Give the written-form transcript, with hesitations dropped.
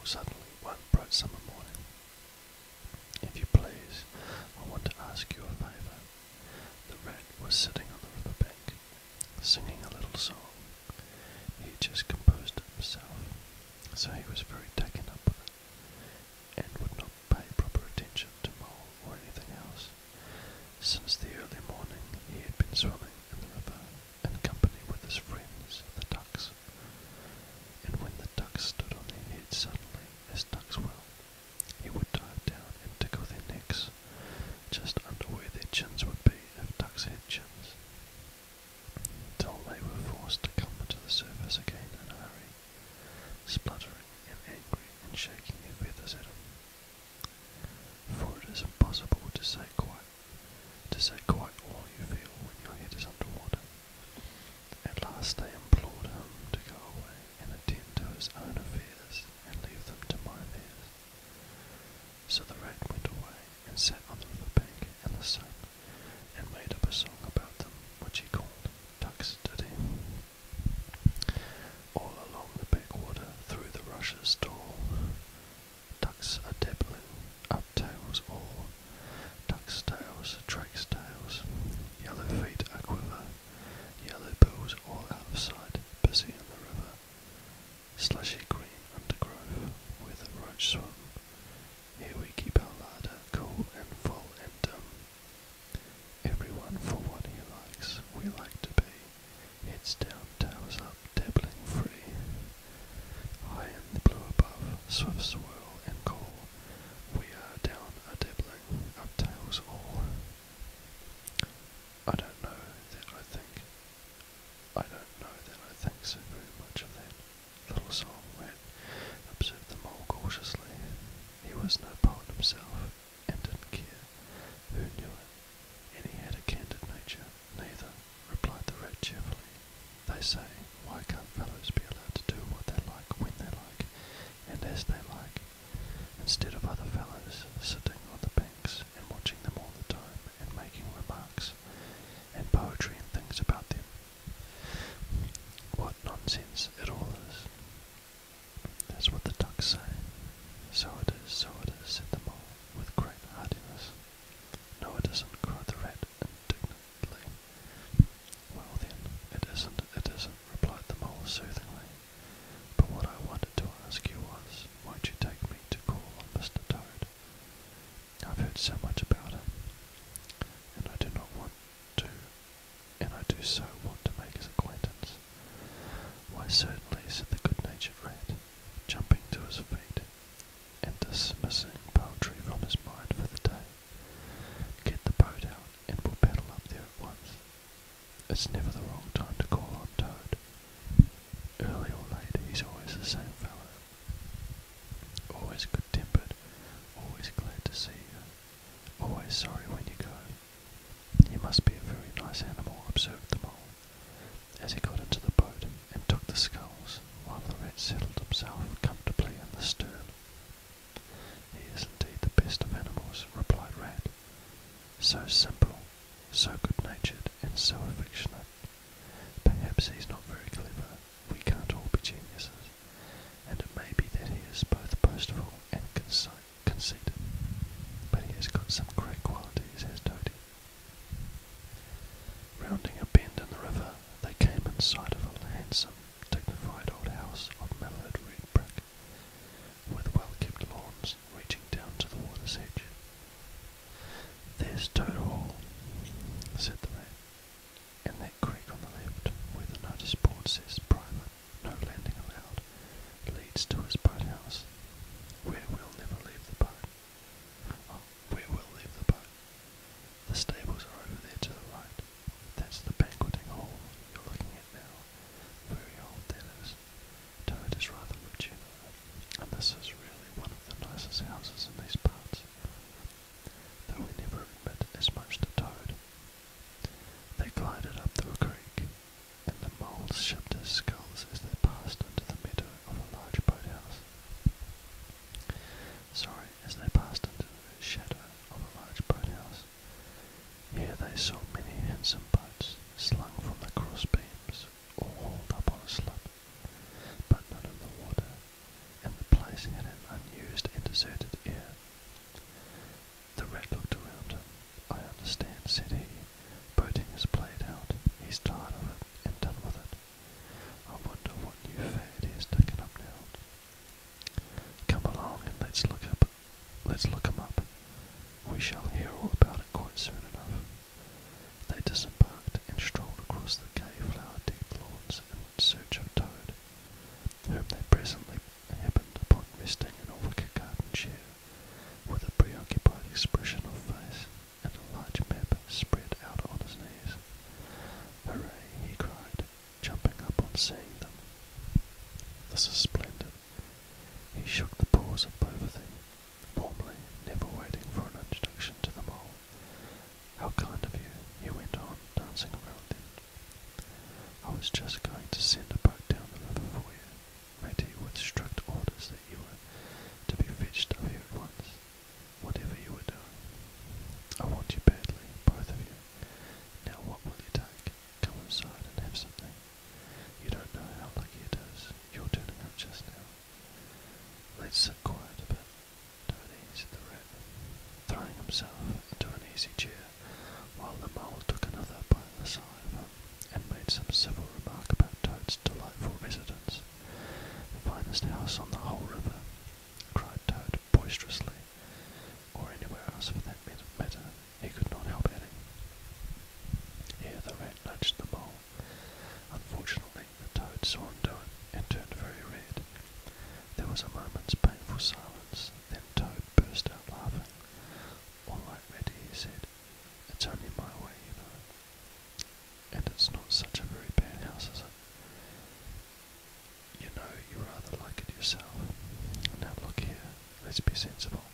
suddenly one bright summer morning. "If you please, I want to ask you a favour." The rat was sitting on the river bank, singing a little song. He had just composed it himself, so he was very taken up with it, and would not pay proper attention to Mole or anything else. Since the early morning he had been swimming in the river in company with his friends, the ducks, and when the ducks stood on their heads suddenly, as ducks will, he would dive down and tickle their necks, just under where their chins would be if ducks had chins, till they were forced to come to the surface again in a hurry, spluttering and angry and shaking their feathers at him. For it is impossible to say quite all you feel when your head is under water. At last they implored him to go away and attend to his own affairs and leave them to my affairs. So the rat went away and sat on the river bank in the sun and made up a song about them, which he called Ducks Did He. All along the backwater, through the rushes tall, ducks are dabbling, up tails all, ducks' tails, drakes' tails, yellow feet a quiver, yellow bills all out of sight, busy in the river, slushy green undergrowth, where the roach swim. Here we keep our larder cool and full and dim, everyone for what he likes, we like to be, heads down, tails up, dabbling free, high in the blue above, swift swirl and cool, we are down a-dabbling, up tails all. I don't know that I think so very much of that little song, rat, observed the mole cautiously. He was no poet himself, and didn't care who knew it, and he had a candid nature. Neither, replied the rat cheerfully. They say, why can't fellows be allowed to do what they like, when they like, and as they like, instead of other fellows sitting on the banks and watching them all the time and making remarks and poetry and things about them? What nonsense it all is. That's what the ducks say. So it is, said the mole, with great heartiness. No, it isn't, cried the rat indignantly. Well then, it isn't, replied the mole soothingly. But what I wanted to ask you was, won't you take me to call on Mr. Toad? I've heard so much about him, and I do so want to make his acquaintance. Why certainly, said the good-natured rat, jumping to his feet, and dismissing poetry from his mind for the day. Get the boat out, and we'll paddle up there at once. It's never the wrong time to call on Toad. Early or late, he's always the same fellow. Always good-tempered, always glad to see you, always sorry when you go. He must be a very nice animal, observed the mole, as he got into the boat and took the sculls, while the rat settled himself comfortably in the stern. He is indeed the best of animals, replied Rat. So simple, so good-natured, and so affectionate. Perhaps he's not very clever, we can't all be geniuses, and it may be that he is both boastful and conceited, but he has got some great qualities, has Toady. Rounding a bend in the river, they came in sight of a handsome, dignified old house of mellowed red brick, with well-kept lawns reaching down to the water's edge. There's Toad Hall, said the rat. let's look 'em up. We shall hear all about it quite soon enough. They disembarked and strolled across the gay flower-decked lawns in search of Toad, whom they presently happened upon resting in a wicker garden chair, with a preoccupied expression of face and a large map spread out on his knees. "Hooray!" he cried, jumping up on seeing them. "This is splendid." He shook the paws of both of them, warmly, never waiting for an introduction to the mole. "How kind of you," he went on, dancing around them. "I was just going to send a boat down the river for you, Matty, with strict orders that you were to be fetched up here at once, whatever you were doing. I want you badly, both of you. Now what will you take? Come inside and have something. You don't know how lucky it is, you're turning up just now. Let's sit quiet a bit, Tony," said the rat, throwing himself into an easy chair, while the mole took another by the side of him, and made some civil remark about Toad's delightful residence. "The finest house on the whole river," cried Toad boisterously, or anywhere else for that matter, he could not help adding. Here the rat nudged the mole. Unfortunately, the Toad saw him do it, and turned very red. There was a moment's painful silence, then Toad burst out laughing. "All right, Ratty," he said, "it's only my way, you know. And it's not such a very bad house, is it? You know, you rather like it yourself. Now look here, let's be sensible.